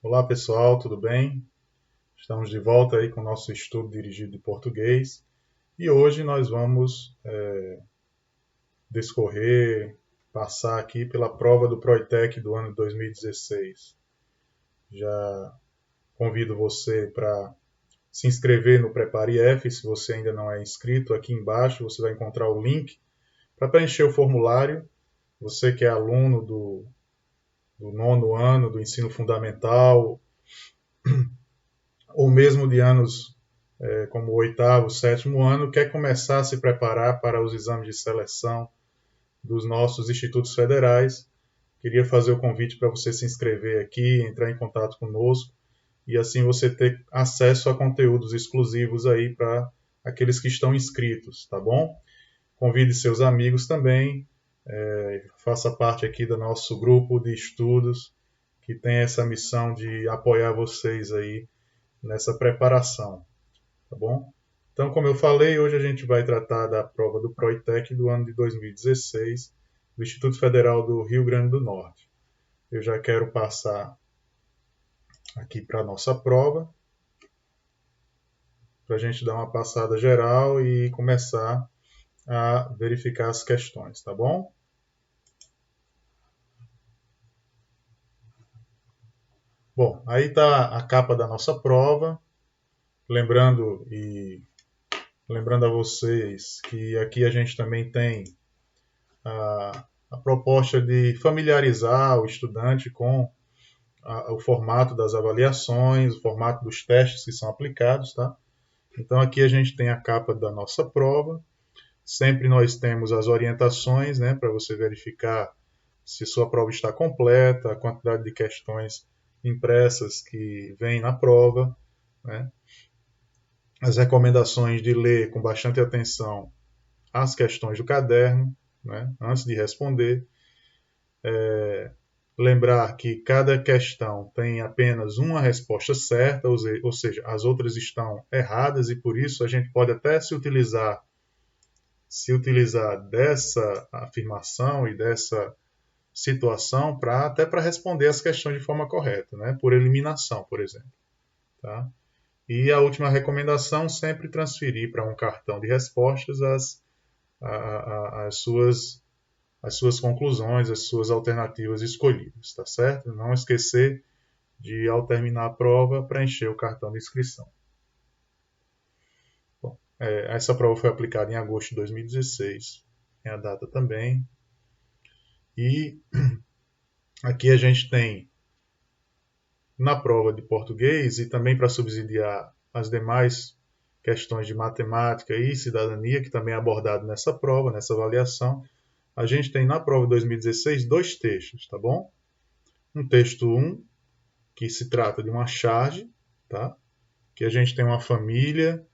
Olá pessoal, tudo bem? Estamos de volta aí com o nosso estudo dirigido de português e hoje nós vamos passar aqui pela prova do Proitec do ano 2016. Já convido você para se inscrever no Prepare F, se você ainda não é inscrito. Aqui embaixo você vai encontrar o link para preencher o formulário. Você que é aluno do nono ano do ensino fundamental, ou mesmo de anos como o oitavo, sétimo ano, quer começar a se preparar para os exames de seleção dos nossos institutos federais, queria fazer o convite para você se inscrever aqui, entrar em contato conosco e assim você ter acesso a conteúdos exclusivos aí para aqueles que estão inscritos, tá bom? Convide seus amigos também, faça parte aqui do nosso grupo de estudos que tem essa missão de apoiar vocês aí nessa preparação, tá bom? Então, como eu falei, hoje a gente vai tratar da prova do Proitec do ano de 2016, do Instituto Federal do Rio Grande do Norte. Eu já quero passar aqui para a nossa prova, para a gente dar uma passada geral e começar a verificar as questões, tá bom? Bom, aí está a capa da nossa prova, lembrando a vocês que aqui a gente também tem a proposta de familiarizar o estudante com o formato das avaliações, o formato dos testes que são aplicados, tá? Então aqui a gente tem a capa da nossa prova. Sempre nós temos as orientações, né, para você verificar se sua prova está completa, a quantidade de questões impressas que vem na prova, né? As recomendações de ler com bastante atenção as questões do caderno, né, antes de responder. Lembrar que cada questão tem apenas uma resposta certa, ou seja, as outras estão erradas e por isso a gente pode até se utilizar dessa afirmação e dessa situação até para responder as questões de forma correta, né? Por eliminação, por exemplo. Tá? E a última recomendação, sempre transferir para um cartão de respostas as suas conclusões, as suas alternativas escolhidas, tá certo? Não esquecer de, ao terminar a prova, preencher o cartão de inscrição. Bom, essa prova foi aplicada em agosto de 2016, tem a data também. E aqui a gente tem, na prova de português, e também para subsidiar as demais questões de matemática e cidadania, que também é abordado nessa prova, nessa avaliação, a gente tem na prova de 2016 dois textos, tá bom? Um texto 1, que se trata de uma charge, tá? Que a gente tem uma família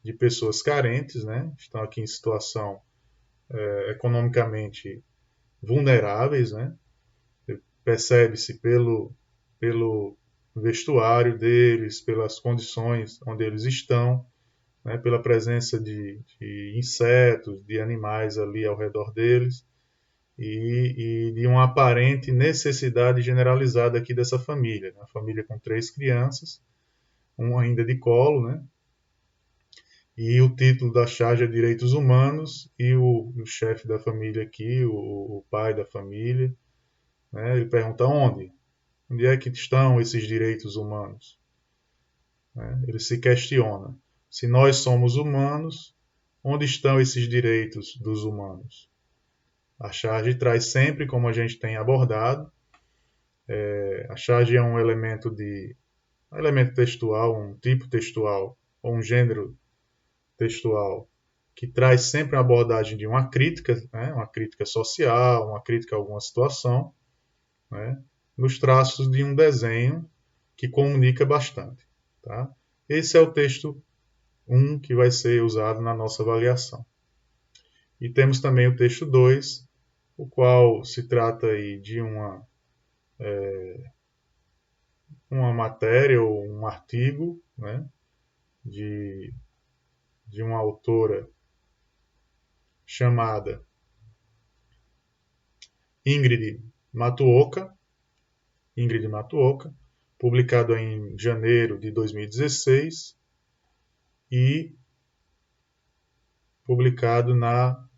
de pessoas carentes, né? Estão aqui em situação economicamente vulneráveis, né? Percebe-se pelo vestuário deles, pelas condições onde eles estão, né? Pela presença de insetos, de animais ali ao redor deles e de uma aparente necessidade generalizada aqui dessa família. Uma família com 3 crianças, um ainda de colo, né? E o título da charge é Direitos Humanos, e o chefe da família aqui, o pai da família, né, ele pergunta onde? Onde é que estão esses direitos humanos? Né? Ele se questiona. Se nós somos humanos, onde estão esses direitos dos humanos? A charge traz sempre, como a gente tem abordado, a charge é um elemento textual, um tipo textual, ou um gênero textual que traz sempre uma abordagem de uma crítica, né, uma crítica social, uma crítica a alguma situação, né, nos traços de um desenho que comunica bastante. Tá? Esse é o texto 1 que vai ser usado na nossa avaliação. E temos também o texto 2, o qual se trata aí de uma matéria ou um artigo, né, de uma autora chamada Ingrid Matuoka, Ingrid Matsuoka, publicado em janeiro de 2016 e publicado na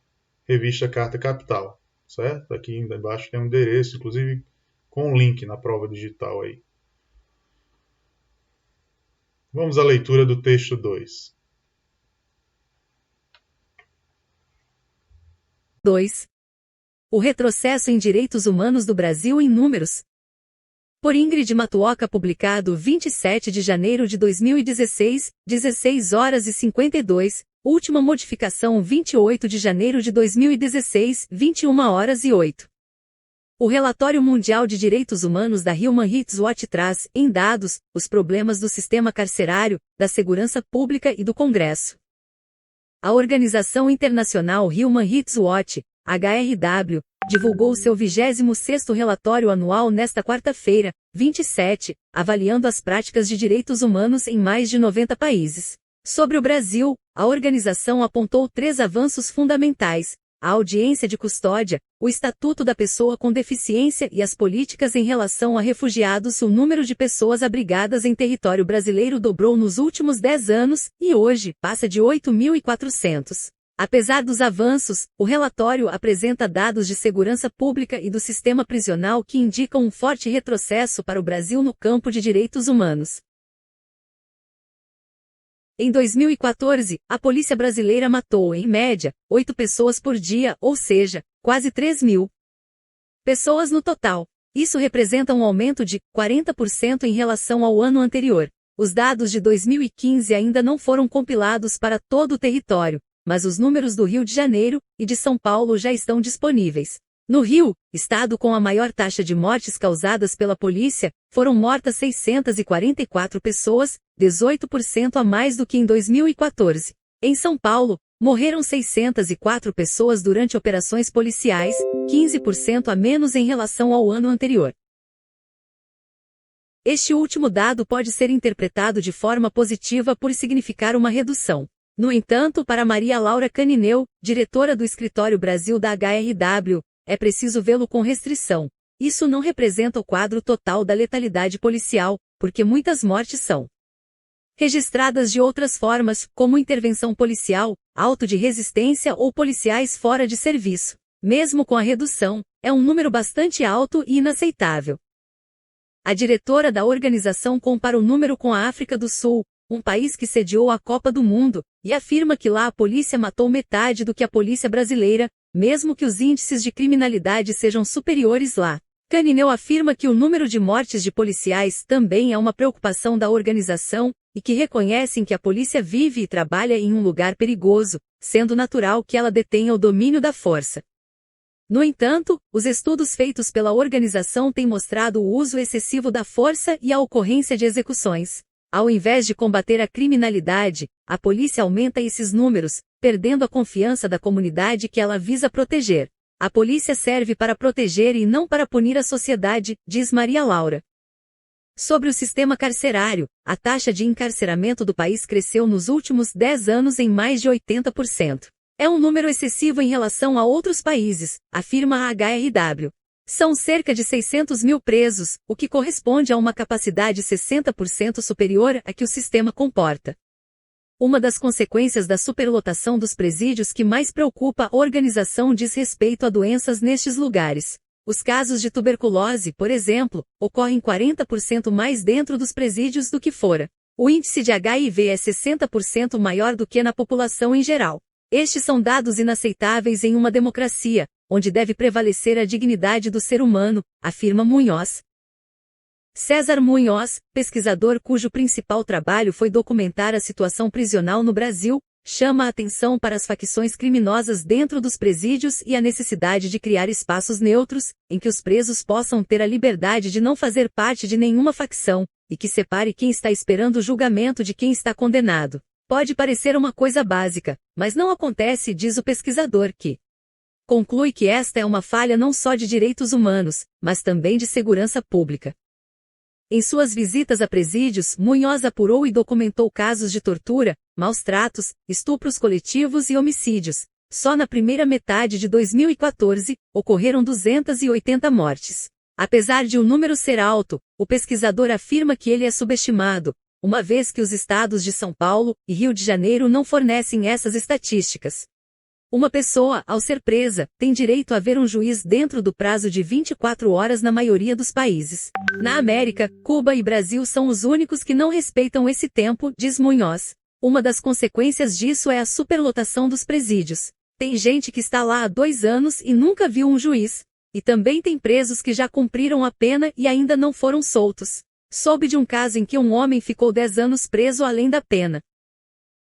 revista Carta Capital, certo? Aqui embaixo tem um endereço, inclusive com um link na prova digital aí. Vamos à leitura do texto 2. 2. O retrocesso em direitos humanos do Brasil em números. Por Ingrid Matsuoka, publicado 27 de janeiro de 2016, 16 horas e 52, última modificação 28 de janeiro de 2016, 21 horas e 8. O Relatório Mundial de Direitos Humanos da Human Rights Watch traz, em dados, os problemas do sistema carcerário, da segurança pública e do Congresso. A Organização Internacional Human Rights Watch, HRW, divulgou seu 26º relatório anual nesta quarta-feira, 27, avaliando as práticas de direitos humanos em mais de 90 países. Sobre o Brasil, a organização apontou 3 avanços fundamentais: a audiência de custódia, o Estatuto da Pessoa com Deficiência e as políticas em relação a refugiados. O número de pessoas abrigadas em território brasileiro dobrou nos últimos 10 anos, e hoje passa de 8.400. Apesar dos avanços, o relatório apresenta dados de segurança pública e do sistema prisional que indicam um forte retrocesso para o Brasil no campo de direitos humanos. Em 2014, a polícia brasileira matou, em média, 8 pessoas por dia, ou seja, quase 3.000 pessoas no total. Isso representa um aumento de 40% em relação ao ano anterior. Os dados de 2015 ainda não foram compilados para todo o território, mas os números do Rio de Janeiro e de São Paulo já estão disponíveis. No Rio, estado com a maior taxa de mortes causadas pela polícia, foram mortas 644 pessoas, 18% a mais do que em 2014. Em São Paulo, morreram 604 pessoas durante operações policiais, 15% a menos em relação ao ano anterior. Este último dado pode ser interpretado de forma positiva por significar uma redução. No entanto, para Maria Laura Canineu, diretora do Escritório Brasil da HRW, é preciso vê-lo com restrição. Isso não representa o quadro total da letalidade policial, porque muitas mortes são registradas de outras formas, como intervenção policial, auto de resistência ou policiais fora de serviço. Mesmo com a redução, é um número bastante alto e inaceitável. A diretora da organização compara o número com a África do Sul, um país que sediou a Copa do Mundo, e afirma que lá a polícia matou metade do que a polícia brasileira, mesmo que os índices de criminalidade sejam superiores lá. Canineu afirma que o número de mortes de policiais também é uma preocupação da organização, e que reconhecem que a polícia vive e trabalha em um lugar perigoso, sendo natural que ela detenha o domínio da força. No entanto, os estudos feitos pela organização têm mostrado o uso excessivo da força e a ocorrência de execuções. Ao invés de combater a criminalidade, a polícia aumenta esses números, perdendo a confiança da comunidade que ela visa proteger. A polícia serve para proteger e não para punir a sociedade, diz Maria Laura. Sobre o sistema carcerário, a taxa de encarceramento do país cresceu nos últimos 10 anos em mais de 80%. É um número excessivo em relação a outros países, afirma a HRW. São cerca de 600 mil presos, o que corresponde a uma capacidade 60% superior à que o sistema comporta. Uma das consequências da superlotação dos presídios que mais preocupa a organização diz respeito a doenças nestes lugares. Os casos de tuberculose, por exemplo, ocorrem 40% mais dentro dos presídios do que fora. O índice de HIV é 60% maior do que na população em geral. Estes são dados inaceitáveis em uma democracia, onde deve prevalecer a dignidade do ser humano, afirma Munhoz. César Munhoz, pesquisador cujo principal trabalho foi documentar a situação prisional no Brasil, chama a atenção para as facções criminosas dentro dos presídios e a necessidade de criar espaços neutros, em que os presos possam ter a liberdade de não fazer parte de nenhuma facção, e que separe quem está esperando o julgamento de quem está condenado. Pode parecer uma coisa básica, mas não acontece, diz o pesquisador que conclui que esta é uma falha não só de direitos humanos, mas também de segurança pública. Em suas visitas a presídios, Munhoz apurou e documentou casos de tortura, maus tratos, estupros coletivos e homicídios. Só na primeira metade de 2014, ocorreram 280 mortes. Apesar de o número ser alto, o pesquisador afirma que ele é subestimado, uma vez que os estados de São Paulo e Rio de Janeiro não fornecem essas estatísticas. Uma pessoa, ao ser presa, tem direito a ver um juiz dentro do prazo de 24 horas na maioria dos países. Na América, Cuba e Brasil são os únicos que não respeitam esse tempo, diz Munhoz. Uma das consequências disso é a superlotação dos presídios. Tem gente que está lá há 2 anos e nunca viu um juiz. E também tem presos que já cumpriram a pena e ainda não foram soltos. Soube de um caso em que um homem ficou 10 anos preso além da pena.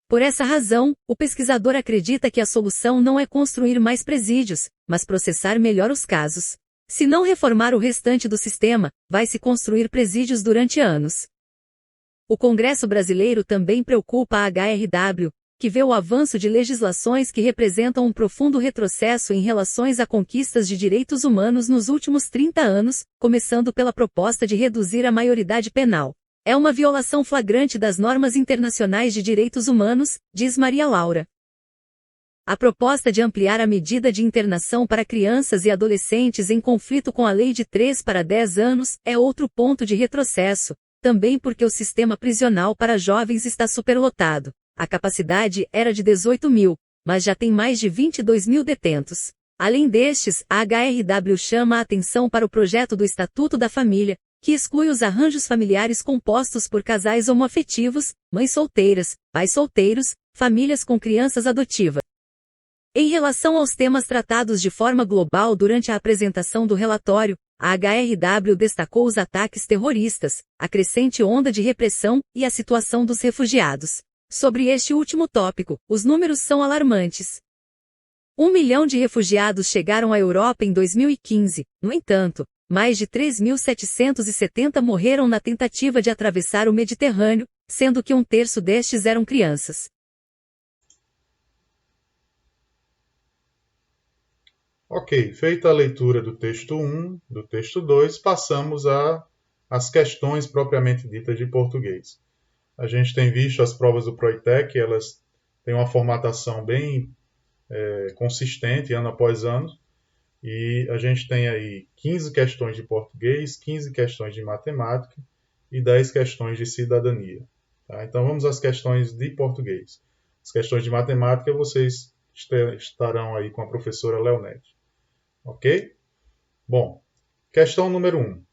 Por essa razão, o pesquisador acredita que a solução não é construir mais presídios, mas processar melhor os casos. Se não reformar o restante do sistema, vai se construir presídios durante anos. O Congresso brasileiro também preocupa a HRW, que vê o avanço de legislações que representam um profundo retrocesso em relações a conquistas de direitos humanos nos últimos 30 anos, começando pela proposta de reduzir a maioridade penal. É uma violação flagrante das normas internacionais de direitos humanos, diz Maria Laura. A proposta de ampliar a medida de internação para crianças e adolescentes em conflito com a lei de 3 para 10 anos é outro ponto de retrocesso, também porque o sistema prisional para jovens está superlotado. A capacidade era de 18 mil, mas já tem mais de 22 mil detentos. Além destes, a HRW chama a atenção para o projeto do Estatuto da Família, que exclui os arranjos familiares compostos por casais homoafetivos, mães solteiras, pais solteiros, famílias com crianças adotivas. Em relação aos temas tratados de forma global durante a apresentação do relatório, a HRW destacou os ataques terroristas, a crescente onda de repressão e a situação dos refugiados. Sobre este último tópico, os números são alarmantes. 1 milhão de refugiados chegaram à Europa em 2015, no entanto, mais de 3.770 morreram na tentativa de atravessar o Mediterrâneo, sendo que 1/3 destes eram crianças. Ok, feita a leitura do texto 1, do texto 2, passamos às questões propriamente ditas de português. A gente tem visto as provas do Proitec, elas têm uma formatação bem consistente, ano após ano, e a gente tem aí 15 questões de português, 15 questões de matemática e 10 questões de cidadania. Tá? Então vamos às questões de português. As questões de matemática vocês estarão aí com a professora Leonete. Ok? Bom, questão número 1.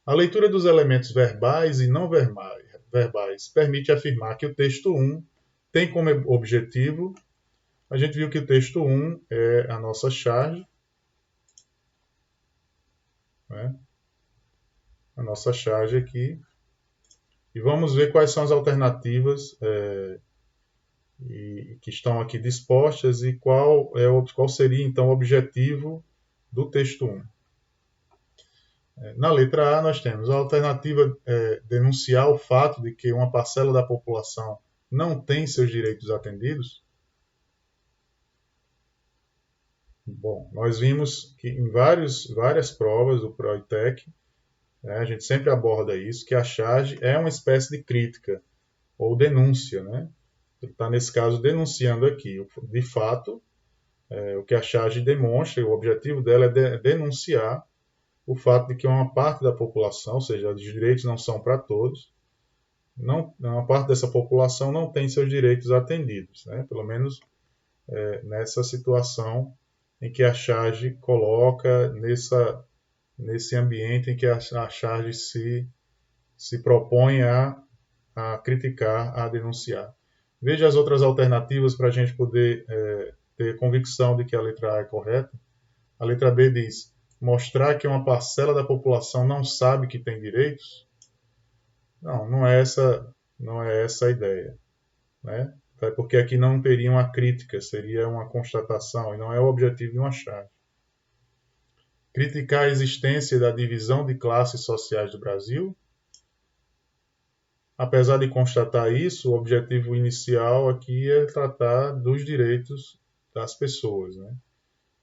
A leitura dos elementos verbais e não verbais permite afirmar que o texto 1 tem como objetivo, a gente viu que o texto 1 é a nossa charge, né? A nossa charge aqui, e vamos ver quais são as alternativas que estão aqui dispostas e qual seria então o objetivo do texto 1. Na letra A, nós temos a alternativa denunciar o fato de que uma parcela da população não tem seus direitos atendidos. Bom, nós vimos que em várias provas do Proitec, a gente sempre aborda isso, que a charge é uma espécie de crítica ou denúncia, né? Ele está, nesse caso, denunciando aqui. De fato, o que a charge demonstra, o objetivo dela é denunciar o fato de que uma parte da população, ou seja, os direitos não são para todos, uma parte dessa população não tem seus direitos atendidos, né? Pelo menos nessa situação em que a charge coloca nesse ambiente em que a charge se propõe a criticar, a denunciar. Veja as outras alternativas para a gente poder ter convicção de que a letra A é correta. A letra B diz: mostrar que uma parcela da população não sabe que tem direitos. Não é essa a ideia, né? Até porque aqui não teria uma crítica, seria uma constatação, e não é o objetivo de uma charge. Criticar a existência da divisão de classes sociais do Brasil. Apesar de constatar isso, o objetivo inicial aqui é tratar dos direitos das pessoas, né?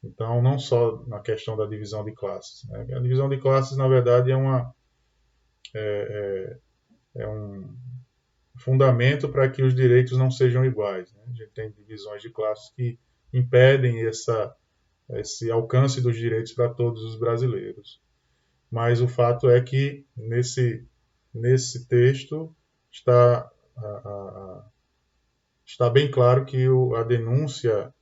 Então, não só na questão da divisão de classes, né? A divisão de classes, na verdade, é um fundamento para que os direitos não sejam iguais, né? A gente tem divisões de classes que impedem esse alcance dos direitos para todos os brasileiros. mas o fato é que nesse texto está, está bem claro que a denúncia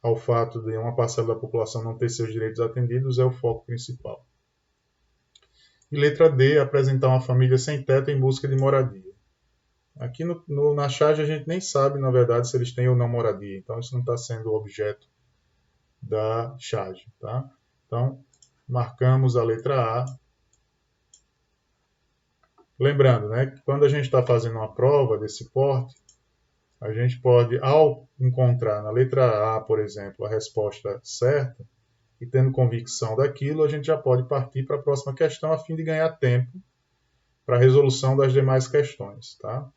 ao fato de uma parcela da população não ter seus direitos atendidos é o foco principal. E letra D, apresentar uma família sem teto em busca de moradia. Aqui na charge a gente nem sabe, na verdade, se eles têm ou não moradia, então isso não está sendo objeto da charge. Tá? Então, marcamos a letra A. Lembrando, né, que quando a gente está fazendo uma prova desse porte, a gente pode, ao encontrar na letra A, por exemplo, a resposta certa, e tendo convicção daquilo, a gente já pode partir para a próxima questão a fim de ganhar tempo para a resolução das demais questões. Tá?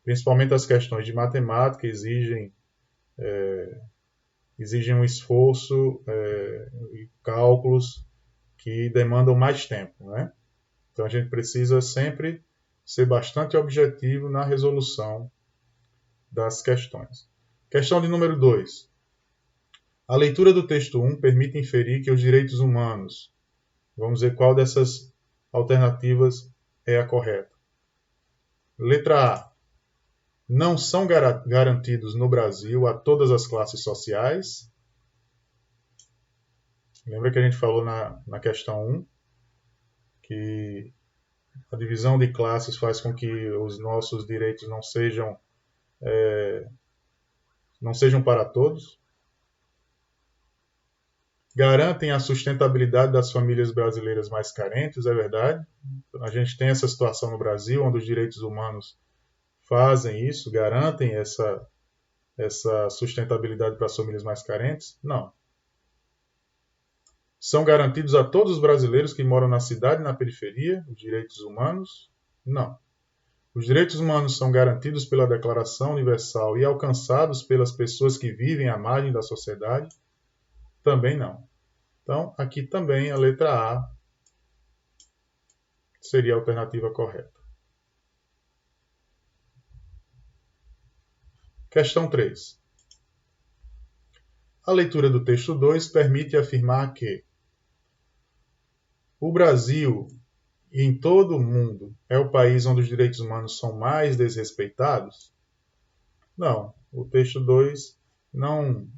Principalmente as questões de matemática exigem um esforço e cálculos que demandam mais tempo. Né? Então a gente precisa sempre ser bastante objetivo na resolução das questões. Questão de número 2. A leitura do texto 1 permite inferir que os direitos humanos, vamos ver qual dessas alternativas é a correta. Letra A. Não são garantidos no Brasil a todas as classes sociais. Lembra que a gente falou na questão 1 que a divisão de classes faz com que os nossos direitos não sejam para todos? Garantem a sustentabilidade das famílias brasileiras mais carentes, é verdade. A gente tem essa situação no Brasil, onde os direitos humanos fazem isso, garantem essa sustentabilidade para as famílias mais carentes? Não. São garantidos a todos os brasileiros que moram na cidade e na periferia os direitos humanos? Não. Os direitos humanos são garantidos pela Declaração Universal e alcançados pelas pessoas que vivem à margem da sociedade? Também não. Então, aqui também a letra A seria a alternativa correta. Questão 3. A leitura do texto 2 permite afirmar que o Brasil, e em todo o mundo, é o país onde os direitos humanos são mais desrespeitados? Não, o texto 2 não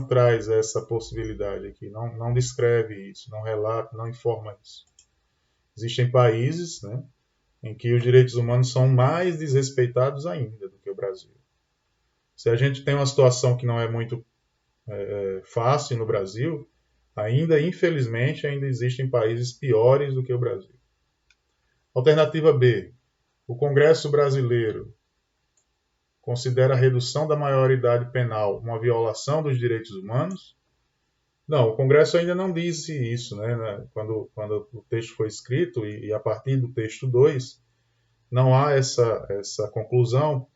traz essa possibilidade aqui, não descreve isso, não relata, não informa isso. Existem países, né, em que os direitos humanos são mais desrespeitados ainda do que o Brasil. Se a gente tem uma situação que não é muito fácil no Brasil, infelizmente, ainda existem países piores do que o Brasil. Alternativa B. O Congresso brasileiro considera a redução da maioridade penal uma violação dos direitos humanos? Não, o Congresso ainda não disse isso, né? Quando o texto foi escrito, e a partir do texto 2, não há essa conclusão.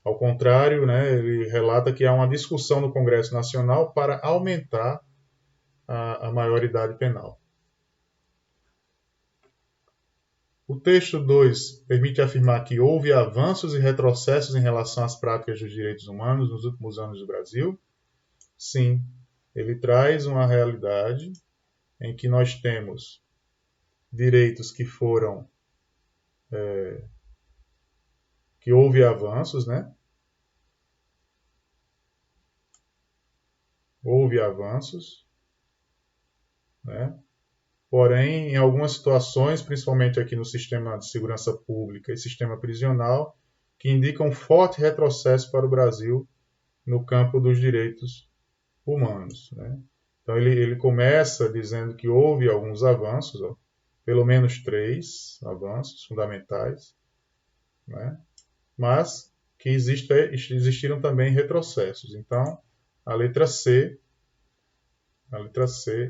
Ao contrário, né, ele relata que há uma discussão no Congresso Nacional para aumentar a maioridade penal. O texto 2 permite afirmar que houve avanços e retrocessos em relação às práticas dos direitos humanos nos últimos anos do Brasil? Sim, ele traz uma realidade em que nós temos direitos que foram que houve avanços, né? Houve avanços, né? Porém, em algumas situações, principalmente aqui no sistema de segurança pública e sistema prisional, que indicam forte retrocesso para o Brasil no campo dos direitos humanos. Né? Então, ele começa dizendo que houve alguns avanços, pelo menos 3 avanços fundamentais, né? Mas que existiram também retrocessos. Então, a letra C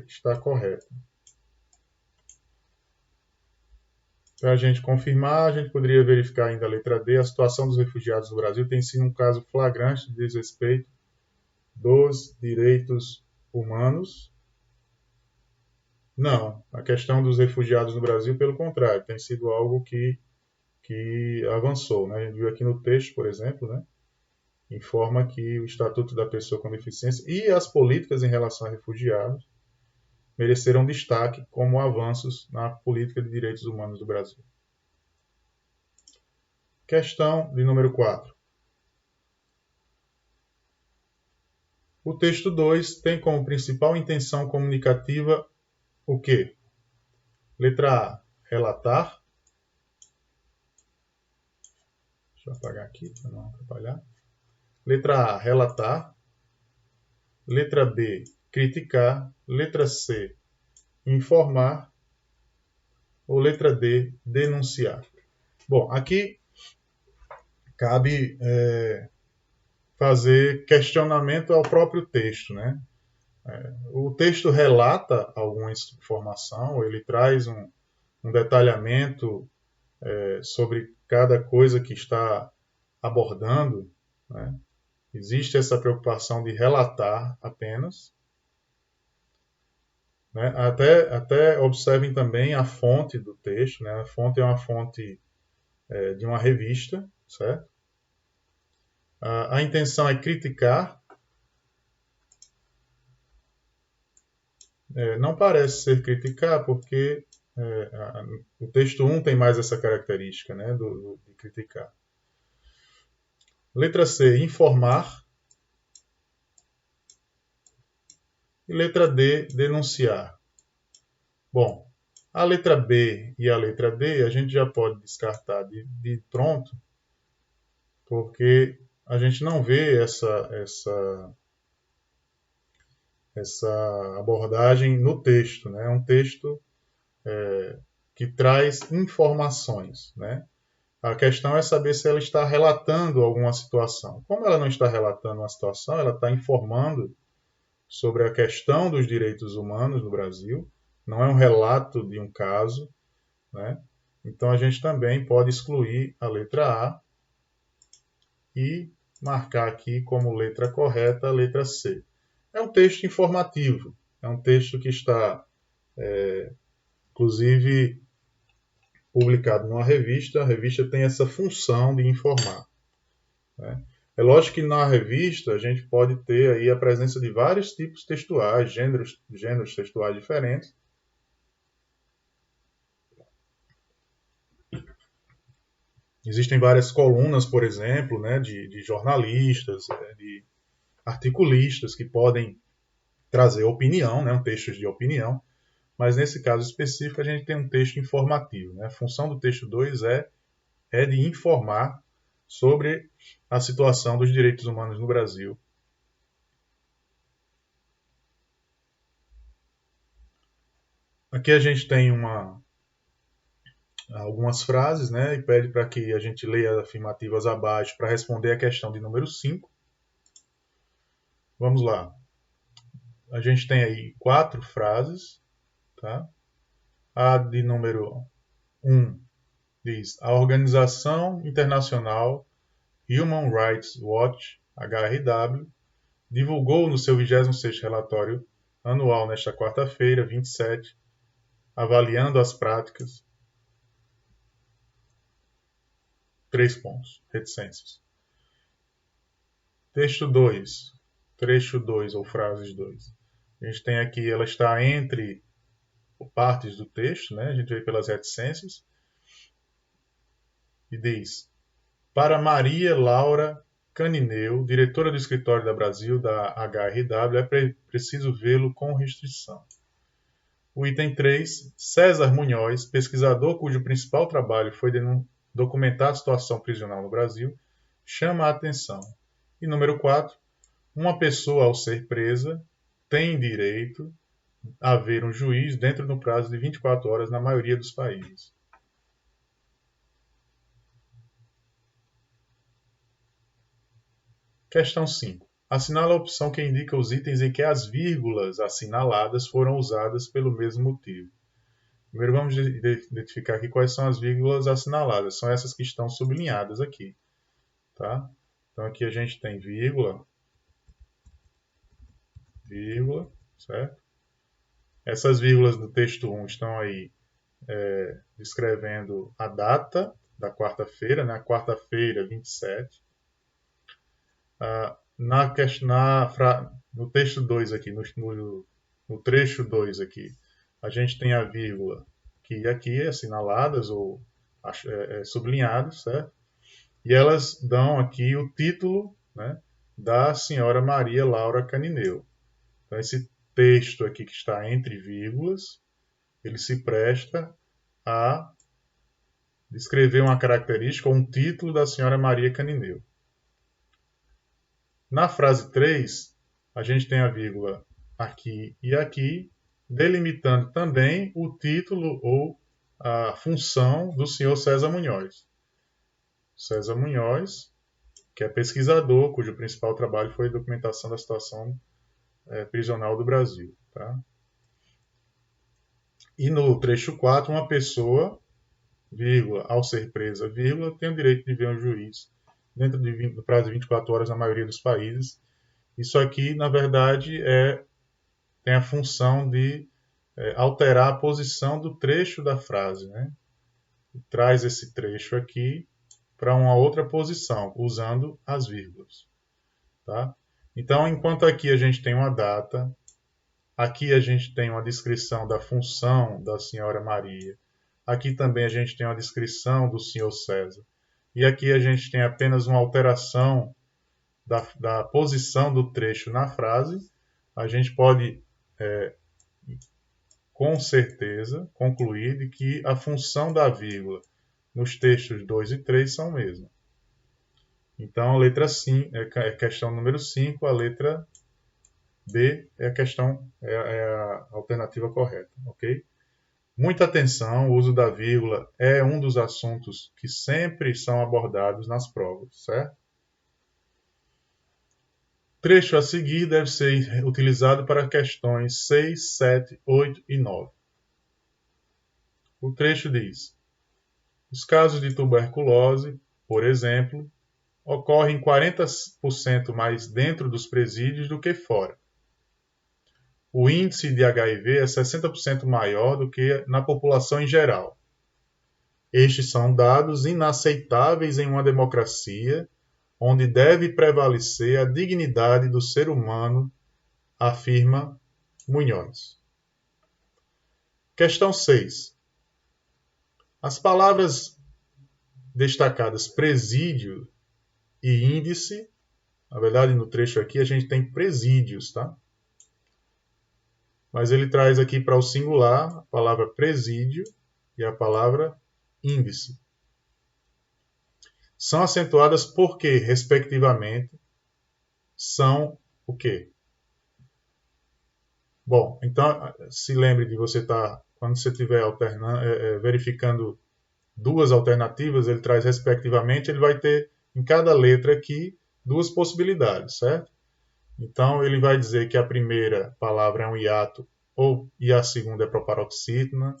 está correta. Para a gente confirmar, a gente poderia verificar ainda a letra D. A situação dos refugiados no Brasil tem sido um caso flagrante de desrespeito dos direitos humanos. Não, a questão dos refugiados no Brasil, pelo contrário, tem sido algo que avançou. Né? A gente viu aqui no texto, por exemplo, né? Informa que o Estatuto da Pessoa com Deficiência e as políticas em relação a refugiados mereceram destaque como avanços na política de direitos humanos do Brasil. Questão de número 4. O texto 2 tem como principal intenção comunicativa o quê? Letra A, relatar. Deixa eu apagar aqui para não atrapalhar. Letra A, relatar. Letra B, criticar. Letra C, informar. Ou letra D, denunciar. Bom, aqui cabe fazer questionamento ao próprio texto, né? O texto relata alguma informação, ele traz um detalhamento sobre cada coisa que está abordando, né? Existe essa preocupação de relatar apenas, né? Até observem também a fonte do texto, né? A fonte é uma fonte de uma revista, certo? A intenção é criticar. Não parece ser criticar, porque o texto 1 tem mais essa característica, né, de criticar. Letra C, informar. E letra D, denunciar. Bom, a letra B e a letra D a gente já pode descartar de pronto, porque a gente não vê essa abordagem no texto, né? É um texto que traz informações, né? A questão é saber se ela está relatando alguma situação. Como ela não está relatando uma situação, ela está informando sobre a questão dos direitos humanos no Brasil. Não é um relato de um caso, né? Então a gente também pode excluir a letra A e marcar aqui como letra correta a letra C. É um texto informativo, é um texto que está, inclusive, publicado numa revista. A revista tem essa função de informar, né? É lógico que na revista a gente pode ter aí a presença de vários tipos textuais, gêneros textuais diferentes. Existem várias colunas, por exemplo, né, de jornalistas, de articulistas que podem trazer opinião, né, um texto de opinião, mas nesse caso específico a gente tem um texto informativo, né? A função do texto 2 é de informar sobre a situação dos direitos humanos no Brasil. Aqui a gente tem algumas frases, né, e pede para que a gente leia as afirmativas abaixo para responder a questão de número 5. Vamos lá. A gente tem aí 4 frases, tá? A de número 1 diz: a Organização Internacional Human Rights Watch, HRW, divulgou no seu 26º relatório anual nesta quarta-feira, 27, avaliando as práticas. 3 pontos. Reticências. Texto 2. Trecho 2 ou frases 2. A gente tem aqui, ela está entre partes do texto, né? A gente vê pelas reticências. E diz: para Maria Laura Canineu, diretora do escritório da Brasil da HRW, é preciso vê-lo com restrição. O item 3, César Munhoz, pesquisador cujo principal trabalho foi documentar a situação prisional no Brasil, chama a atenção. E número 4, uma pessoa ao ser presa tem direito a ver um juiz dentro do prazo de 24 horas na maioria dos países. Questão 5. Assinala a opção que indica os itens em que as vírgulas assinaladas foram usadas pelo mesmo motivo. Primeiro vamos identificar aqui quais são as vírgulas assinaladas. São essas que estão sublinhadas aqui, tá? Então aqui a gente tem vírgula, certo? Essas vírgulas do texto 1 estão aí descrevendo a data da quarta-feira, né? Quarta-feira, 27. No texto 2 aqui, no no trecho 2 aqui, a gente tem a vírgula que aqui é assinaladas ou sublinhadas, certo? E elas dão aqui o título, né, da senhora Maria Laura Canineu. Então, esse texto aqui que está entre vírgulas, ele se presta a descrever uma característica ou um título da senhora Maria Canineu. Na frase 3, a gente tem a vírgula aqui e aqui, delimitando também o título ou a função do senhor César Munhoz. César Munhoz, que é pesquisador, cujo principal trabalho foi a documentação da situação prisional do Brasil. Tá? E no trecho 4, uma pessoa, vírgula, ao ser presa, vírgula, tem o direito de ver um juiz dentro do prazo de 24 horas na maioria dos países. Isso aqui, na verdade, tem a função de alterar a posição do trecho da frase. Né? Traz esse trecho aqui para uma outra posição, usando as vírgulas. Tá? Então, enquanto aqui a gente tem uma data, aqui a gente tem uma descrição da função da senhora Maria, aqui também a gente tem uma descrição do senhor César, e aqui a gente tem apenas uma alteração da posição do trecho na frase, a gente pode, com certeza, concluir de que a função da vírgula nos textos 2 e 3 são a mesma. Então, a letra 5 é a questão número 5, a letra B é a alternativa correta, ok? Muita atenção, o uso da vírgula é um dos assuntos que sempre são abordados nas provas, certo? O trecho a seguir deve ser utilizado para questões 6, 7, 8 e 9. O trecho diz: os casos de tuberculose, por exemplo, ocorrem 40% mais dentro dos presídios do que fora. O índice de HIV é 60% maior do que na população em geral. Estes são dados inaceitáveis em uma democracia onde deve prevalecer a dignidade do ser humano, afirma Munhoz. Questão 6. As palavras destacadas presídio e índice, na verdade no trecho aqui a gente tem presídios, tá? Mas ele traz aqui para o singular a palavra presídio e a palavra índice. São acentuadas porque, respectivamente, são o quê? Bom, então, se lembre de você estar, quando você estiver verificando duas alternativas, ele traz respectivamente, ele vai ter em cada letra aqui duas possibilidades, certo? Então, ele vai dizer que a primeira palavra é um hiato e a segunda é proparoxítona.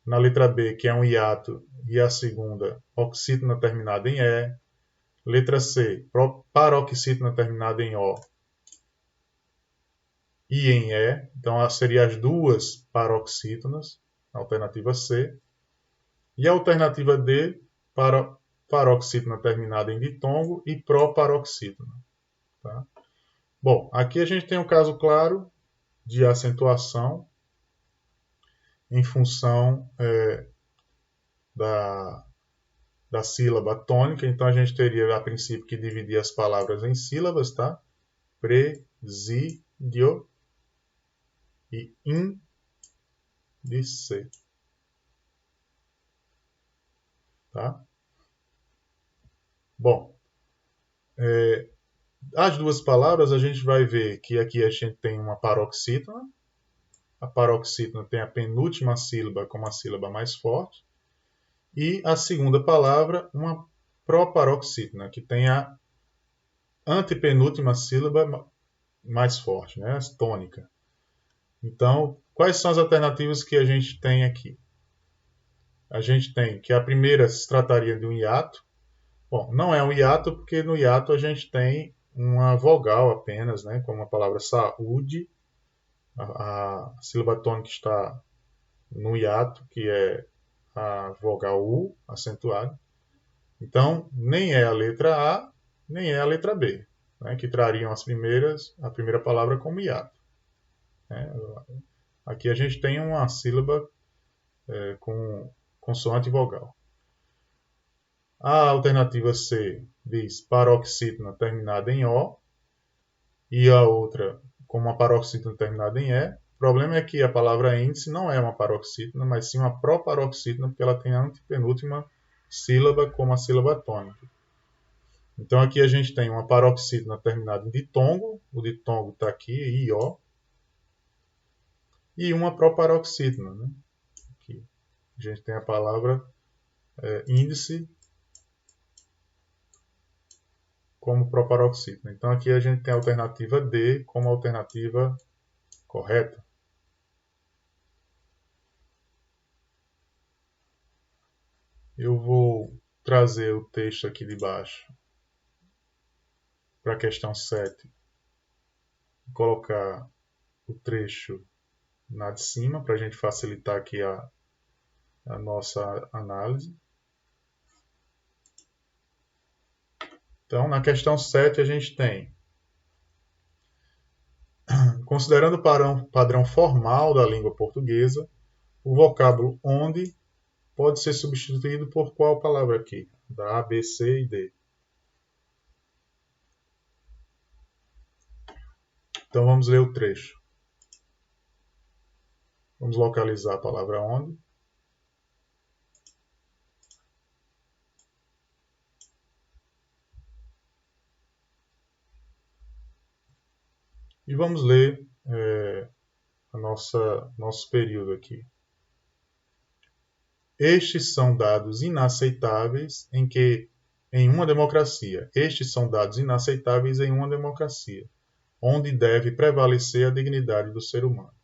Na letra B, que é um hiato e a segunda, oxítona terminada em E. Letra C, paroxítona terminada em O e em E. Então, seriam as duas paroxítonas, alternativa C. E a alternativa D, paroxítona terminada em ditongo e proparoxítona. Tá? Bom, aqui a gente tem um caso claro de acentuação em função da sílaba tônica. Então, a gente teria, a princípio, que dividir as palavras em sílabas, tá? Presídio e índice. Tá? Bom, as duas palavras a gente vai ver que aqui a gente tem uma paroxítona. A paroxítona tem a penúltima sílaba como a sílaba mais forte. E a segunda palavra, uma proparoxítona, que tem a antepenúltima sílaba mais forte, né? Tônica. Então, quais são as alternativas que a gente tem aqui? A gente tem que a primeira se trataria de um hiato. Bom, não é um hiato porque no hiato a gente tem uma vogal apenas, né? Como a palavra saúde. A sílaba tônica está no hiato, que é a vogal U acentuada. Então, nem é a letra A, nem é a letra B, né? Que trariam a primeira palavra como hiato. né? Aqui a gente tem uma sílaba com consoante e vogal. A alternativa C diz paroxítona terminada em O, e a outra com uma paroxítona terminada em E. O problema é que a palavra índice não é uma paroxítona, mas sim uma proparoxítona, porque ela tem a antepenúltima sílaba como a sílaba tônica. Então aqui a gente tem uma paroxítona terminada em ditongo, o ditongo está aqui, IO, e uma proparoxítona, né? Aqui a gente tem a palavra índice como proparoxítona. Então aqui a gente tem a alternativa D como alternativa correta. Eu vou trazer o texto aqui de baixo para a questão 7. Colocar o trecho na de cima para a gente facilitar aqui a nossa análise. Então, na questão 7 a gente tem: considerando o padrão formal da língua portuguesa, o vocábulo onde pode ser substituído por qual palavra aqui? Da A, B, C e D. Então vamos ler o trecho. Vamos localizar a palavra onde. E vamos ler nosso período aqui. Estes são dados inaceitáveis em uma democracia. Estes são dados inaceitáveis em uma democracia, onde deve prevalecer a dignidade do ser humano.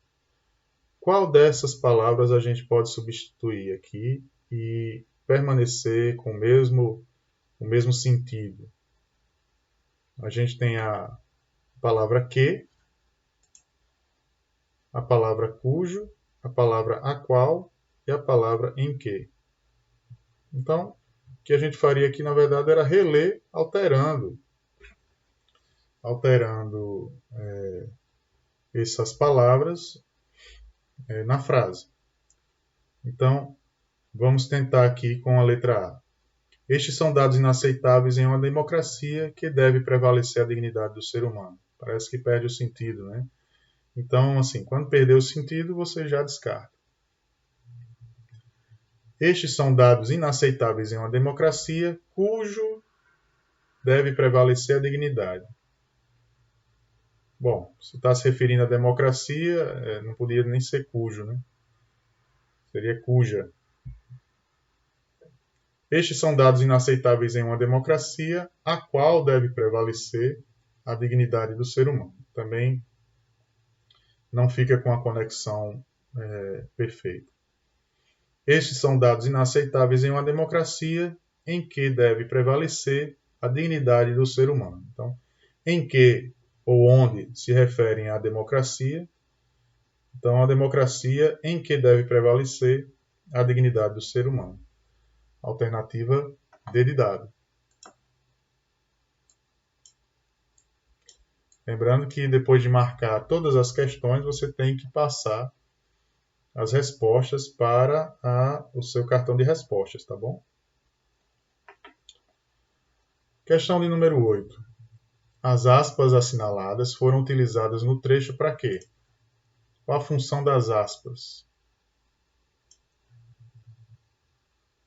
Qual dessas palavras a gente pode substituir aqui e permanecer com o mesmo sentido? A gente tem a palavra que, a palavra cujo, a palavra a qual e a palavra em que. Então, o que a gente faria aqui, na verdade, era reler alterando essas palavras na frase. Então, vamos tentar aqui com a letra A. Estes são dados inaceitáveis em uma democracia que deve prevalecer a dignidade do ser humano. Parece que perde o sentido, né? Então, assim, quando perder o sentido, você já descarta. Estes são dados inaceitáveis em uma democracia cujo deve prevalecer a dignidade. Bom, se está se referindo à democracia, não podia nem ser cujo, né? Seria cuja. Estes são dados inaceitáveis em uma democracia, a qual deve prevalecer a dignidade do ser humano. Também não fica com a conexão perfeita. Estes são dados inaceitáveis em uma democracia em que deve prevalecer a dignidade do ser humano. Então, em que ou onde se referem à democracia. Então, a democracia em que deve prevalecer a dignidade do ser humano. Alternativa D de dado. Lembrando que depois de marcar todas as questões, você tem que passar as respostas para o seu cartão de respostas, tá bom? Questão de número 8. As aspas assinaladas foram utilizadas no trecho para quê? Qual a função das aspas?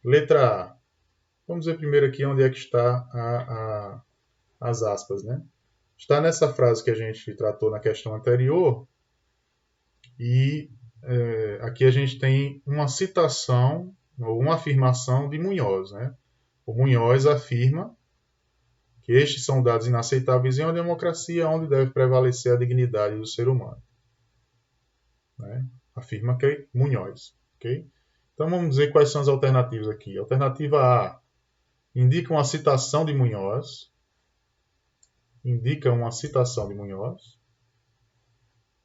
Letra A. Vamos ver primeiro aqui onde é que está as aspas, né? Está nessa frase que a gente tratou na questão anterior e aqui a gente tem uma citação ou uma afirmação de Munhoz, né? O Munhoz afirma que estes são dados inaceitáveis em uma democracia onde deve prevalecer a dignidade do ser humano. Né? Afirma que Munhoz. Okay? Então vamos ver quais são as alternativas aqui. Alternativa A indica uma citação de Munhoz. Indica uma citação de Munhoz.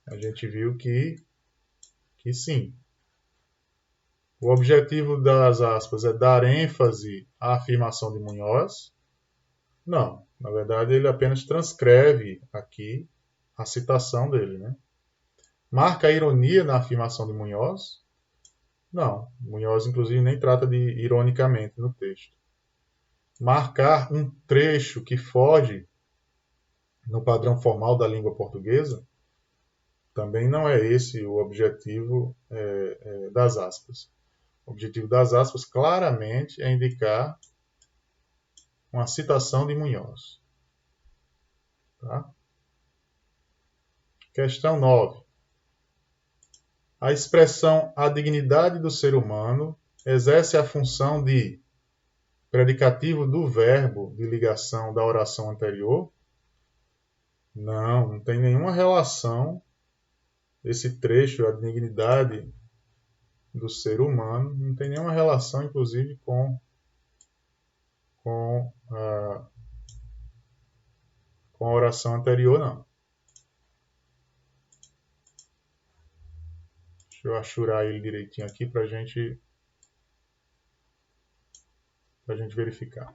A gente viu que sim. O objetivo das aspas é dar ênfase à afirmação de Munhoz. Não, na verdade ele apenas transcreve aqui a citação dele, né? Marca a ironia na afirmação de Munhoz? Não. Munhoz, inclusive, nem trata de ironicamente no texto. Marcar um trecho que foge no padrão formal da língua portuguesa? Também não é esse o objetivo das aspas. O objetivo das aspas claramente é indicar uma citação de Munhoz. Tá? Questão 9. A expressão a dignidade do ser humano exerce a função de predicativo do verbo de ligação da oração anterior? Não, não tem nenhuma relação esse trecho, a dignidade do ser humano, não tem nenhuma relação, inclusive, com, a, com a oração anterior, não. Deixa eu achurar ele direitinho aqui para a gente verificar.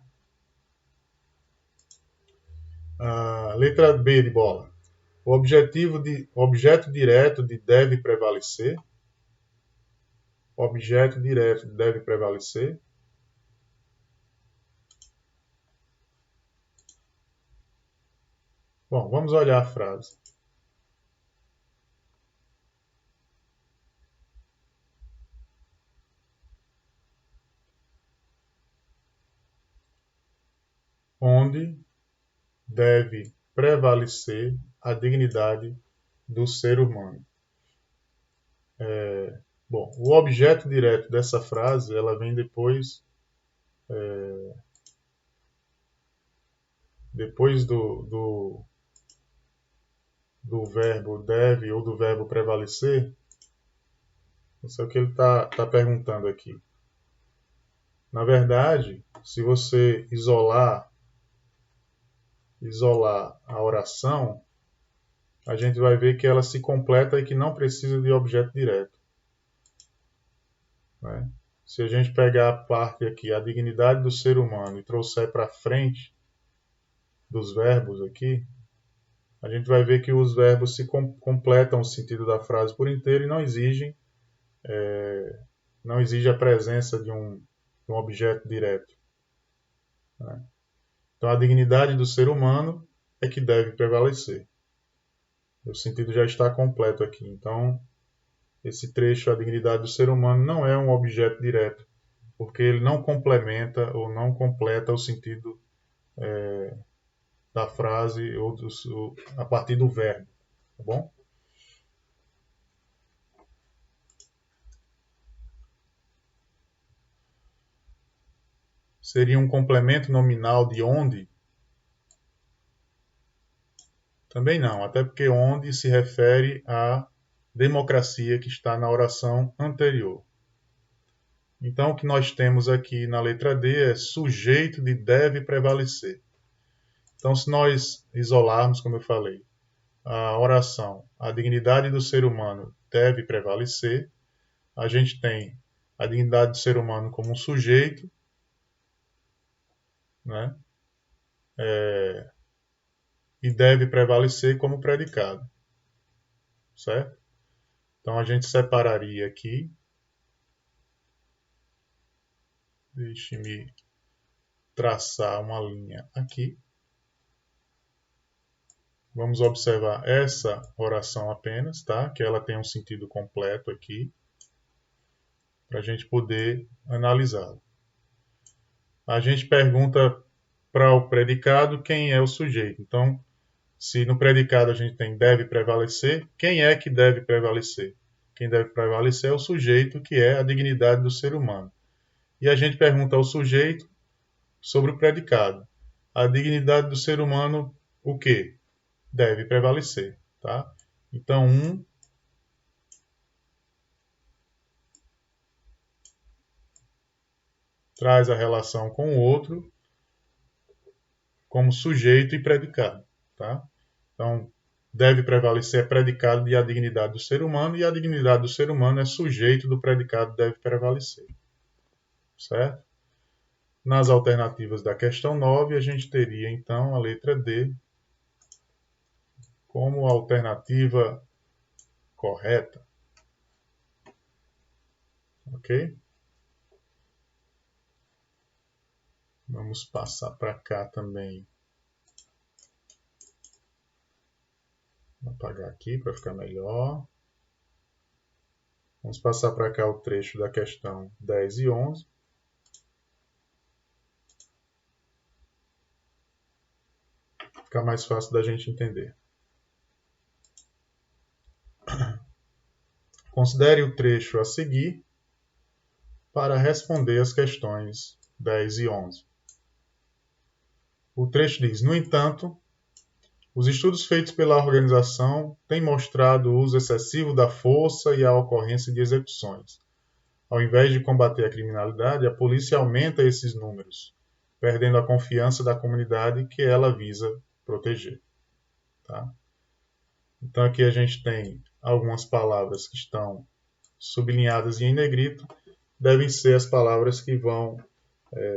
Letra B de bola. O objeto direto de deve prevalecer. Objeto direto de deve prevalecer. Bom, vamos olhar a frase. Onde deve prevalecer a dignidade do ser humano. Bom, o objeto direto dessa frase, ela vem depois do verbo deve ou do verbo prevalecer. Isso é o que ele está perguntando aqui. Na verdade, se você isolar a oração, a gente vai ver que ela se completa e que não precisa de objeto direto. Né? Se a gente pegar a parte aqui, a dignidade do ser humano, e trouxer para frente dos verbos aqui, a gente vai ver que os verbos se completam o sentido da frase por inteiro e não exige a presença de um objeto direto. Né? Então, a dignidade do ser humano é que deve prevalecer. O sentido já está completo aqui. Então, esse trecho, a dignidade do ser humano, não é um objeto direto, porque ele não complementa ou não completa o sentido da frase ou a partir do verbo. Tá bom? Seria um complemento nominal de onde? Também não, até porque onde se refere à democracia que está na oração anterior. Então, o que nós temos aqui na letra D é sujeito de deve prevalecer. Então, se nós isolarmos, como eu falei, a oração, a dignidade do ser humano deve prevalecer, a gente tem a dignidade do ser humano como um sujeito, né? E deve prevalecer como predicado, certo? Então a gente separaria aqui, deixe-me traçar uma linha aqui. Vamos observar essa oração apenas, tá? Que ela tem um sentido completo aqui, para a gente poder analisá-la. A gente pergunta para o predicado quem é o sujeito. Então, se no predicado a gente tem deve prevalecer, quem é que deve prevalecer? Quem deve prevalecer é o sujeito, que é a dignidade do ser humano. E a gente pergunta ao sujeito sobre o predicado. A dignidade do ser humano, o quê? Deve prevalecer. Tá? Então, traz a relação com o outro como sujeito e predicado. Tá? Então, deve prevalecer é predicado e a dignidade do ser humano, e a dignidade do ser humano é sujeito do predicado deve prevalecer. Certo? Nas alternativas da questão 9, a gente teria, então, a letra D como alternativa correta. Ok? Vamos passar para cá também. Vou apagar aqui para ficar melhor. Vamos passar para cá o trecho da questão 10 e 11. Fica mais fácil da gente entender. Considere o trecho a seguir para responder as questões 10 e 11. O trecho diz: no entanto, os estudos feitos pela organização têm mostrado o uso excessivo da força e a ocorrência de execuções. Ao invés de combater a criminalidade, a polícia aumenta esses números, perdendo a confiança da comunidade que ela visa proteger. Tá? Então aqui a gente tem algumas palavras que estão sublinhadas em negrito, devem ser as palavras que vão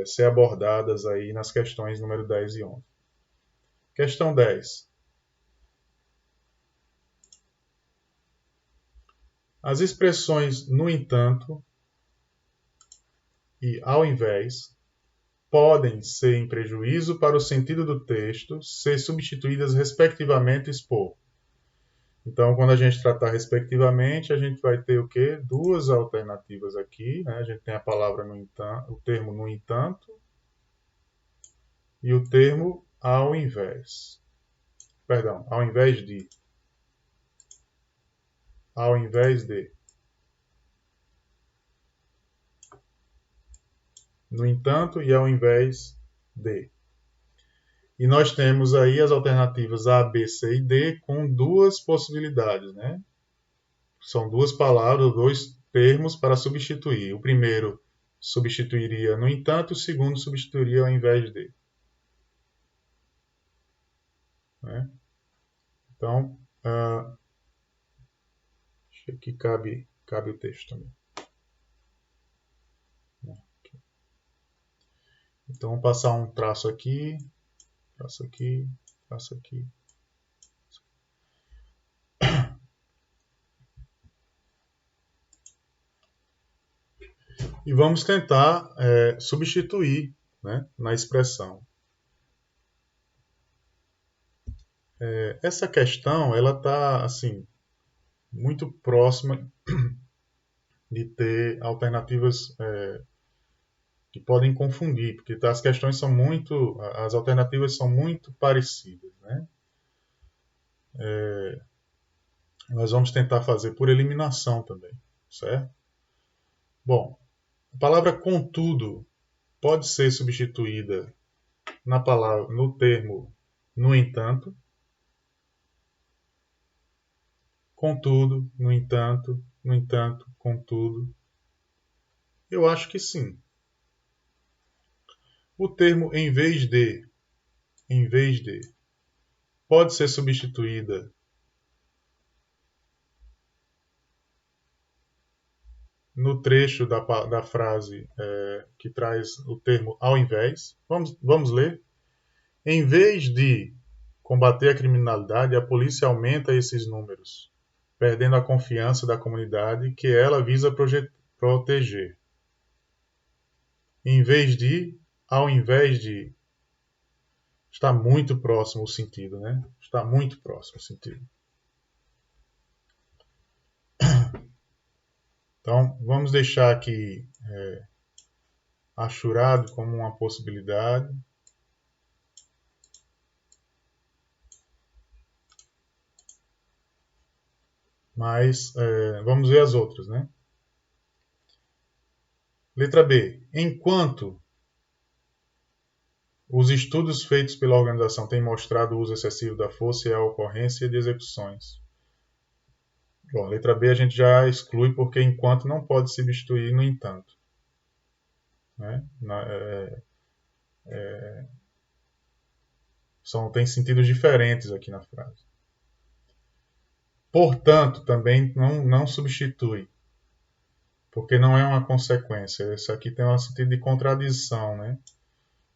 ser abordadas aí nas questões número 10 e 11. Questão 10. As expressões no entanto e ao invés podem ser em prejuízo para o sentido do texto, ser substituídas respectivamente por. Então, quando a gente tratar respectivamente, a gente vai ter o quê? Duas alternativas aqui, né? A gente tem a palavra no entanto, o termo no entanto e o termo ao invés. Perdão, ao invés de. Ao invés de. No entanto e ao invés de. E nós temos aí as alternativas A, B, C e D com duas possibilidades, né? São duas palavras, dois termos para substituir. O primeiro substituiria no entanto, o segundo substituiria ao invés de. Né? Então, aqui cabe o texto também. Então, vamos passar um traço aqui, traço aqui, traço aqui. E vamos tentar substituir, né, na expressão. Essa questão ela está assim muito próxima de ter alternativas que podem confundir, porque as questões são muito, as alternativas são muito parecidas, né? Nós vamos tentar fazer por eliminação também, certo? Bom, a palavra contudo pode ser substituída no termo no entanto. Contudo, no entanto, contudo. Eu acho que sim. O termo em vez de, pode ser substituída no trecho da frase que traz o termo ao invés. Vamos ler. Em vez de combater a criminalidade, a polícia aumenta esses números, perdendo a confiança da comunidade que ela visa proteger. Em vez de, ao invés de, está muito próximo o sentido, né? Está muito próximo o sentido. Então, vamos deixar aqui achurado como uma possibilidade. Mas vamos ver as outras, né? Letra B. Enquanto os estudos feitos pela organização têm mostrado o uso excessivo da força e a ocorrência de execuções. Bom, letra B a gente já exclui porque enquanto não pode substituir no entanto. Né? Tem sentidos diferentes aqui na frase. Portanto, também não substitui, porque não é uma consequência. Isso aqui tem um sentido de contradição, né?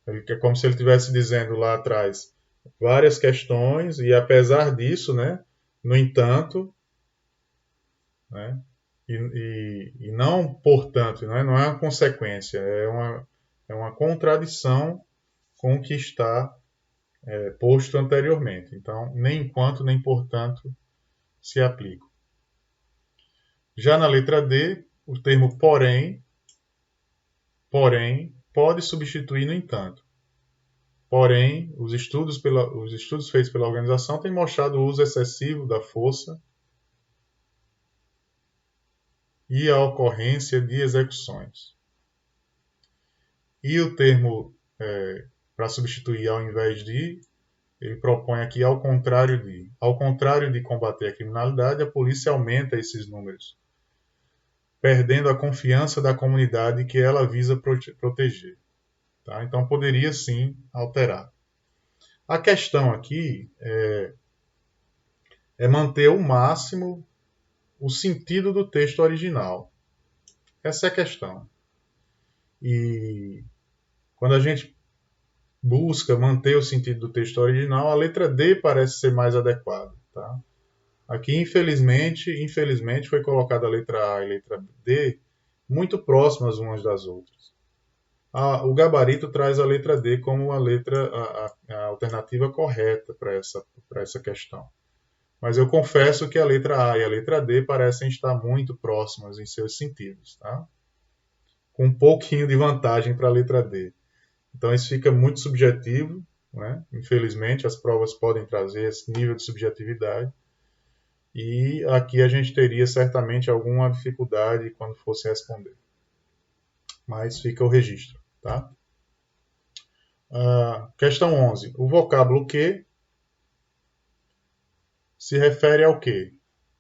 É como se ele estivesse dizendo lá atrás várias questões e apesar disso, né? No entanto, né? E não, portanto, né? Não é uma consequência, é uma contradição com o que está posto anteriormente. Então, nem enquanto nem portanto se aplica. Já na letra D, o termo porém, pode substituir no entanto. Porém, os estudos feitos pela organização têm mostrado o uso excessivo da força e a ocorrência de execuções. E o termo para substituir ao invés de, ele propõe aqui ao contrário de. Ao contrário de combater a criminalidade, a polícia aumenta esses números, perdendo a confiança da comunidade que ela visa proteger. Tá? Então, poderia sim alterar. A questão aqui é manter ao máximo o sentido do texto original. Essa é a questão. E quando a gente busca manter o sentido do texto original, a letra D parece ser mais adequada. Tá? Aqui, infelizmente, foi colocada a letra A e a letra D muito próximas umas das outras. O gabarito traz a letra D como a alternativa correta para essa questão. Mas eu confesso que a letra A e a letra D parecem estar muito próximas em seus sentidos, tá? Com um pouquinho de vantagem para a letra D. Então isso fica muito subjetivo, né? Infelizmente as provas podem trazer esse nível de subjetividade e aqui a gente teria certamente alguma dificuldade quando fosse responder. Mas fica o registro, tá? Questão 11. O vocábulo que se refere ao quê?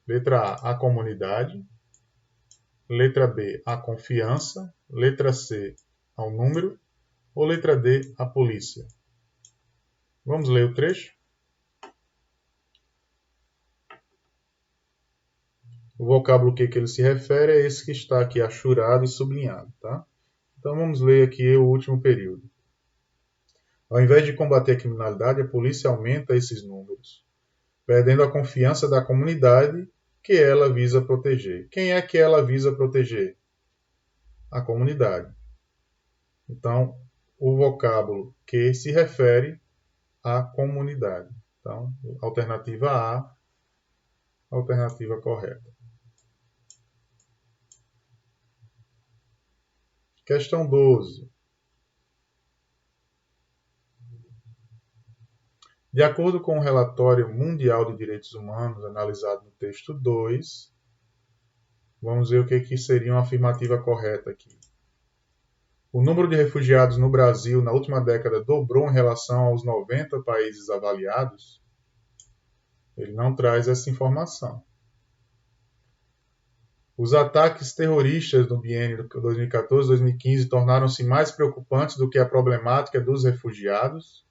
Letra A, a comunidade. Letra B, a confiança. Letra C, ao número. Ou letra D, a polícia? Vamos ler o trecho? O vocábulo que ele se refere é esse que está aqui achurado e sublinhado, tá? Então vamos ler aqui o último período. Ao invés de combater a criminalidade, a polícia aumenta esses números, perdendo a confiança da comunidade que ela visa proteger. Quem é que ela visa proteger? A comunidade. Então, o vocábulo que se refere à comunidade. Então, alternativa A, alternativa correta. Questão 12. De acordo com o relatório mundial de direitos humanos analisado no texto 2, vamos ver o que seria uma afirmativa correta aqui. O número de refugiados no Brasil na última década dobrou em relação aos 90 países avaliados? Ele não traz essa informação. Os ataques terroristas no biênio 2014-2015 tornaram-se mais preocupantes do que a problemática dos refugiados?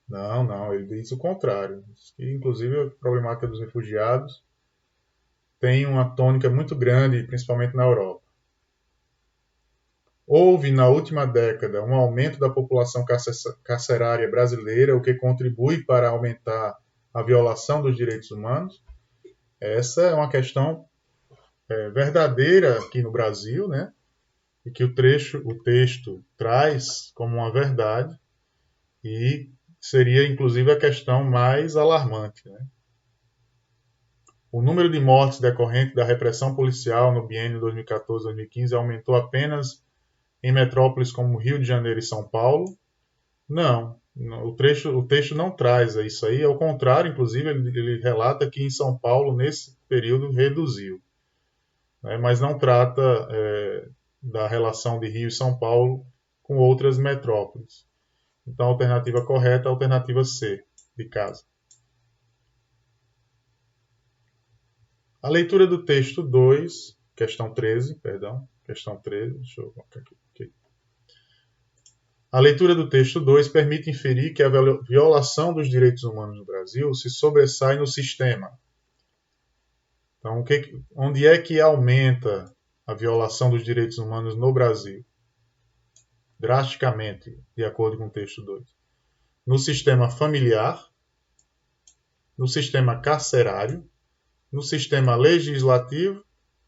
Não, ele diz o contrário. Inclusive, a problemática dos refugiados tem uma tônica muito grande, principalmente na Europa. Houve, na última década, um aumento da população carcerária brasileira, o que contribui para aumentar a violação dos direitos humanos. Essa é uma questão verdadeira aqui no Brasil, né? E que o texto traz como uma verdade e seria, inclusive, a questão mais alarmante, né? O número de mortes decorrente da repressão policial no biênio 2014-2015 aumentou apenas em metrópoles como Rio de Janeiro e São Paulo? Não, o texto não traz isso aí, ao contrário, inclusive, ele relata que em São Paulo, nesse período, reduziu. Né? Mas não trata da relação de Rio e São Paulo com outras metrópoles. Então, a alternativa correta é a alternativa C, de casa. A leitura do texto 2, questão 13, deixa eu colocar aqui. A leitura do texto 2 permite inferir que a violação dos direitos humanos no Brasil se sobressai no sistema. Então, onde é que aumenta a violação dos direitos humanos no Brasil? Drasticamente, de acordo com o texto 2. No sistema familiar, no sistema carcerário, no sistema legislativo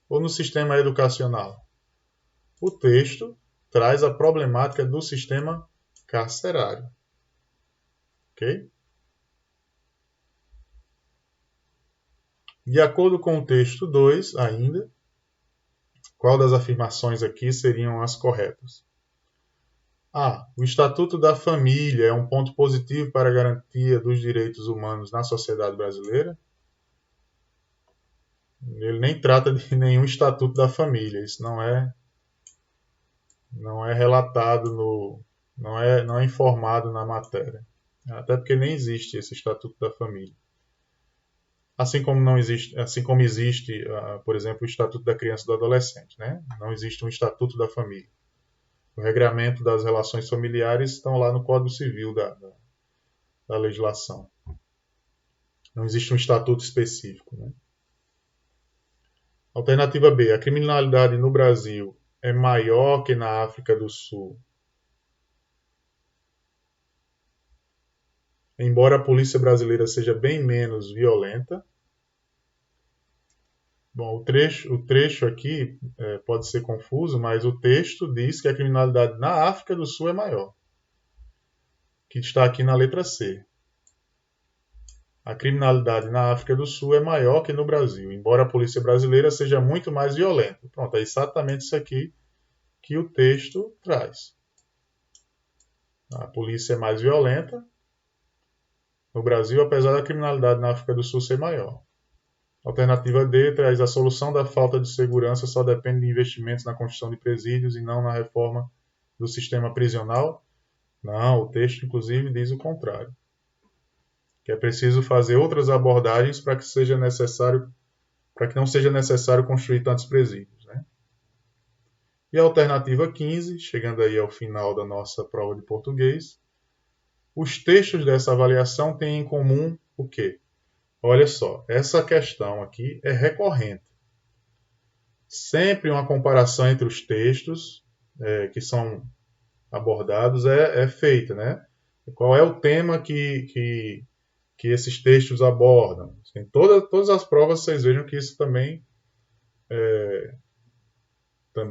ou no sistema educacional? O texto traz a problemática do sistema carcerário. Ok? De acordo com o texto 2, ainda, qual das afirmações aqui seriam as corretas? A. O Estatuto da Família é um ponto positivo para a garantia dos direitos humanos na sociedade brasileira? Ele nem trata de nenhum Estatuto da Família. Isso não é relatado não é informado na matéria. Até porque nem existe esse Estatuto da Família. Assim como não existe, por exemplo, o Estatuto da Criança e do Adolescente, né? Não existe um Estatuto da Família. O regramento das relações familiares estão lá no Código Civil da legislação. Não existe um estatuto específico, né? Alternativa B. A criminalidade no Brasil é maior que na África do Sul, embora a polícia brasileira seja bem menos violenta. Bom, o trecho aqui pode ser confuso, mas o texto diz que a criminalidade na África do Sul é maior, que está aqui na letra C. A criminalidade na África do Sul é maior que no Brasil, embora a polícia brasileira seja muito mais violenta. Pronto, é exatamente isso aqui que o texto traz. A polícia é mais violenta no Brasil, apesar da criminalidade na África do Sul ser maior. Alternativa D traz a solução da falta de segurança só depende de investimentos na construção de presídios e não na reforma do sistema prisional. Não, o texto inclusive diz o contrário. Que é preciso fazer outras abordagens para que não seja necessário construir tantos presídios, né? E a alternativa 15, chegando aí ao final da nossa prova de português, os textos dessa avaliação têm em comum o quê? Olha só, essa questão aqui é recorrente. Sempre uma comparação entre os textos que são abordados é feita, né? Qual é o tema que esses textos abordam? Em todas as provas vocês vejam que isso também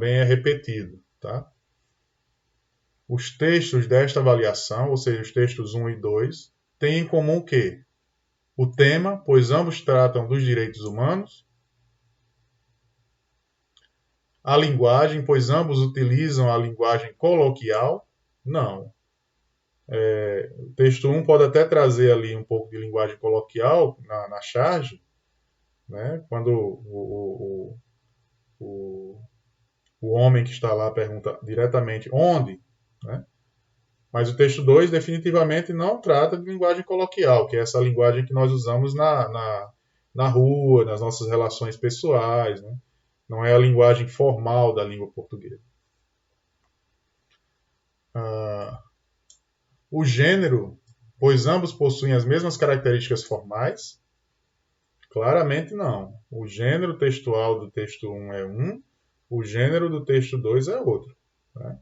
é repetido, tá? Os textos desta avaliação, ou seja, os textos 1 e 2, têm em comum o quê? O tema, pois ambos tratam dos direitos humanos. A linguagem, pois ambos utilizam a linguagem coloquial. Não. O texto 1 pode até trazer ali um pouco de linguagem coloquial na charge, né? Quando o homem que está lá pergunta diretamente onde, né? Mas o texto 2 definitivamente não trata de linguagem coloquial, que é essa linguagem que nós usamos na rua, nas nossas relações pessoais, né? Não é a linguagem formal da língua portuguesa. O gênero, pois ambos possuem as mesmas características formais? Claramente não. O gênero textual do texto 1 é um, o gênero do texto 2 é outro, né?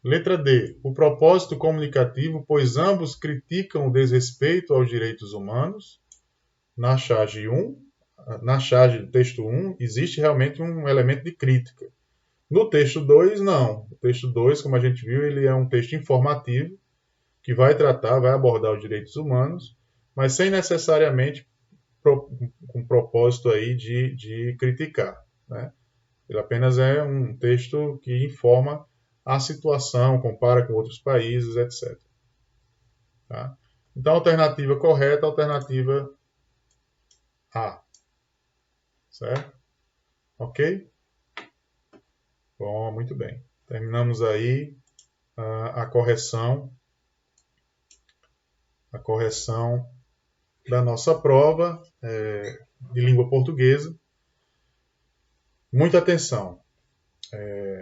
Letra D. O propósito comunicativo, pois ambos criticam o desrespeito aos direitos humanos. Na charge 1, na charge do texto 1, existe realmente um elemento de crítica. No texto 2, não. O texto 2, como a gente viu, ele é um texto informativo que vai abordar os direitos humanos, mas sem necessariamente com propósito aí de criticar, né? Ele apenas é um texto que informa a situação, compara com outros países, etc. Tá? Então, a alternativa correta, a alternativa A. Certo? Ok? Bom, muito bem. Terminamos aí a correção da nossa prova de língua portuguesa. Muita atenção.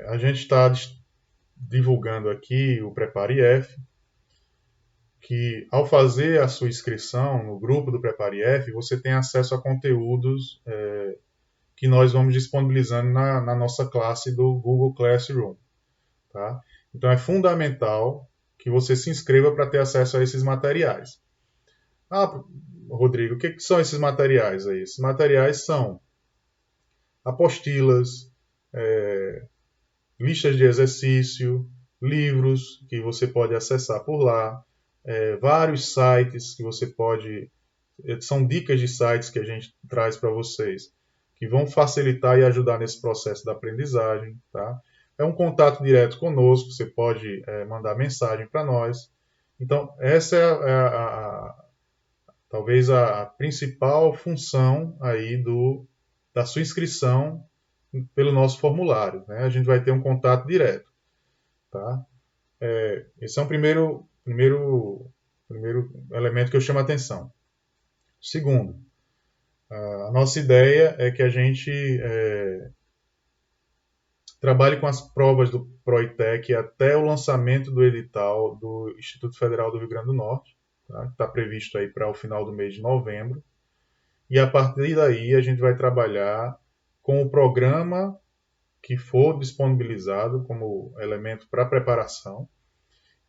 A gente está divulgando aqui o Prepare-F, que ao fazer a sua inscrição no grupo do Prepare-F, você tem acesso a conteúdos que nós vamos disponibilizando na nossa classe do Google Classroom. Tá? Então é fundamental que você se inscreva para ter acesso a esses materiais. Rodrigo, o que são esses materiais aí? Esses materiais são apostilas, é, listas de exercício, livros que você pode acessar por lá, vários sites que você pode. São dicas de sites que a gente traz para vocês, que vão facilitar e ajudar nesse processo da aprendizagem. Tá? É um contato direto conosco, você pode mandar mensagem para nós. Então, essa é talvez a principal função aí da sua inscrição pelo nosso formulário. Né? A gente vai ter um contato direto. Tá? Esse é um primeiro elemento que eu chamo a atenção. Segundo, a nossa ideia é que a gente trabalhe com as provas do PROITEC até o lançamento do edital do Instituto Federal do Rio Grande do Norte, tá? Que está previsto aí para o final do mês de novembro. E a partir daí a gente vai trabalhar com o programa que for disponibilizado como elemento para preparação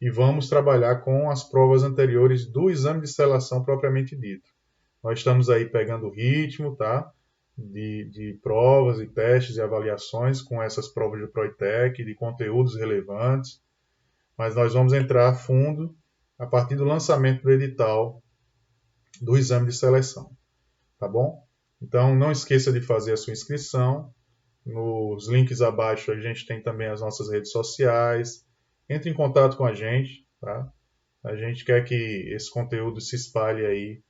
e vamos trabalhar com as provas anteriores do exame de seleção propriamente dito. Nós estamos aí pegando o ritmo, tá? De provas e testes e avaliações com essas provas do PROITEC, de conteúdos relevantes, mas nós vamos entrar a fundo a partir do lançamento do edital do exame de seleção, tá bom? Então não esqueça de fazer a sua inscrição. Nos links abaixo a gente tem também as nossas redes sociais. Entre em contato com a gente, tá? A gente quer que esse conteúdo se espalhe aí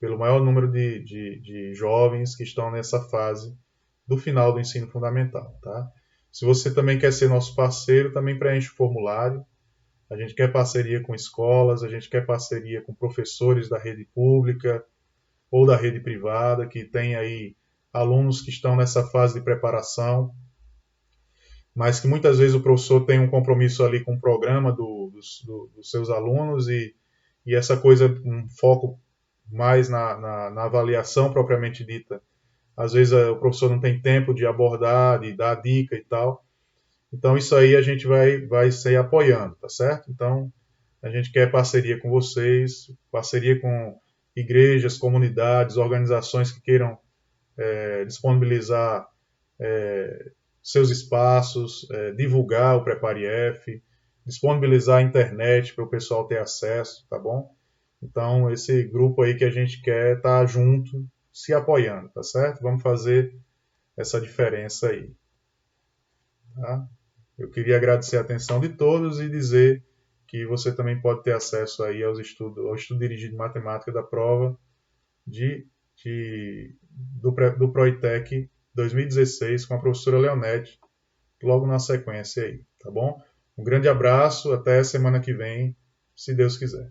pelo maior número de jovens que estão nessa fase do final do ensino fundamental. Tá? Se você também quer ser nosso parceiro, também preenche o formulário. A gente quer parceria com escolas, a gente quer parceria com professores da rede pública ou da rede privada, que tem aí alunos que estão nessa fase de preparação, mas que muitas vezes o professor tem um compromisso ali com o programa dos seus alunos e essa coisa, um foco mais na avaliação propriamente dita. Às vezes o professor não tem tempo de abordar, de dar dica e tal. Então isso aí a gente vai ser apoiando, tá certo? Então a gente quer parceria com vocês, parceria com igrejas, comunidades, organizações que queiram disponibilizar seus espaços, divulgar o Prepare F, disponibilizar a internet para o pessoal ter acesso, tá bom? Então, esse grupo aí que a gente quer estar junto, se apoiando, tá certo? Vamos fazer essa diferença aí. Tá? Eu queria agradecer a atenção de todos e dizer que você também pode ter acesso aí ao estudo dirigido de matemática da prova do PROITEC 2016 com a professora Leonete, logo na sequência aí, tá bom? Um grande abraço, até semana que vem, se Deus quiser.